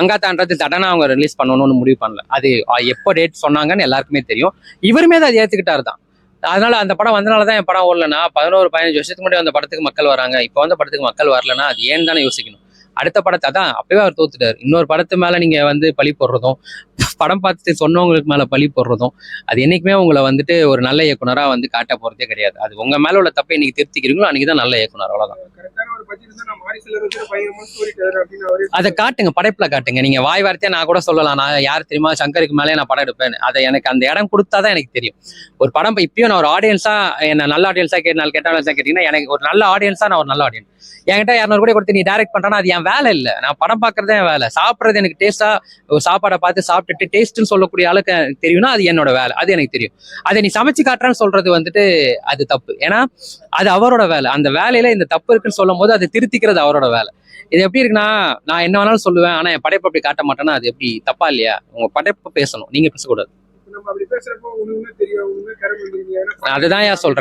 மங்காத்தான்றது சடனா அவங்க ரிலீஸ் பண்ணணும்னு முடிவு பண்ணல. அது எப்போ டேட் சொன்னாங்கன்னு எல்லாருக்குமே தெரியும். இவருமே அதை ஏத்துக்கிட்டாரு தான். அதனால அந்த படம் வந்தனாலதான் என் படம் ஓடலன்னா 11-15 வருஷத்துக்கு முன்னாடி அந்த படத்துக்கு மக்கள் வராங்க, இப்போ வந்த படத்துக்கு மக்கள் வரலன்னா அது ஏன்னு தானே யோசிக்கணும். அடுத்த படத்தை அதான் அப்பவே அவர் தோத்துட்டாரு. இன்னொரு படத்து மேல நீங்க பழி போடுறதும், படம் பார்த்துட்டு சொன்னவங்களுக்கு மேல பழி போடுறதும், அது என்னைக்குமே உங்களை ஒரு நல்ல இயக்குனரா காட்ட போறதே கிடையாது. அது உங்க மேல உள்ள தப்பை இன்னைக்கு திருத்திக்கிறீங்களோ அன்னைக்குதான் நல்ல இயக்குனர். அவ்வளவுதான். அதை காட்டுங்க, படைப்புல காட்டுங்க. நீங்க வாய் வார்த்தையா நான் கூட சொல்லலாம், நான் யார் தெரியுமா சங்கருக்கு மேலே நான் படம் எடுப்பேன்னு. அதை எனக்கு அந்த இடம் கொடுத்தாதான் எனக்கு தெரியும். ஒரு படம் இப்பயும் நான் ஒரு ஆடியன்ஸா, என்ன நல்ல ஆடியன்ஸா கேட்டீங்கன்னா, எனக்கு ஒரு நல்ல ஆடியன்ஸா நான் ஒரு நல்ல ஆடியன்ஸ். என்கிட்ட 200 கோடி கொடுத்து நீ டைரக்ட் பண்றானா அது என் வேலை இல்லை. நான் படம் பார்க்கறதே என் வேலை. சாப்பிட்றது எனக்கு டேஸ்டா, சாப்பாடை பார்த்து சாப்பிட்டுட்டு டேஸ்ட்னு சொல்லக்கூடிய ஆளுக்கு தெரியும்னா அது என்னோட வேலை, அது எனக்கு தெரியும். அதை நீ சமைச்சு காட்டுறேன்னு சொல்றது அது தப்பு. ஏன்னா அது அவரோட வேலை. அந்த வேலையில இந்த தப்பு இருக்குன்னு சொல்லும் போது அதை திருத்திக்கிறது அவரோட வேலை. இது எப்படி இருக்குன்னா, நான் என்ன வேணாலும் சொல்லுவேன், ஆனா என் படைப்பு அப்படி காட்ட மாட்டேன்னா அது எப்படி தப்பா இல்லையா? உங்க படைப்பு பேசணும், நீங்க பேசக்கூடாது. அதுதான் சொல்றேன்.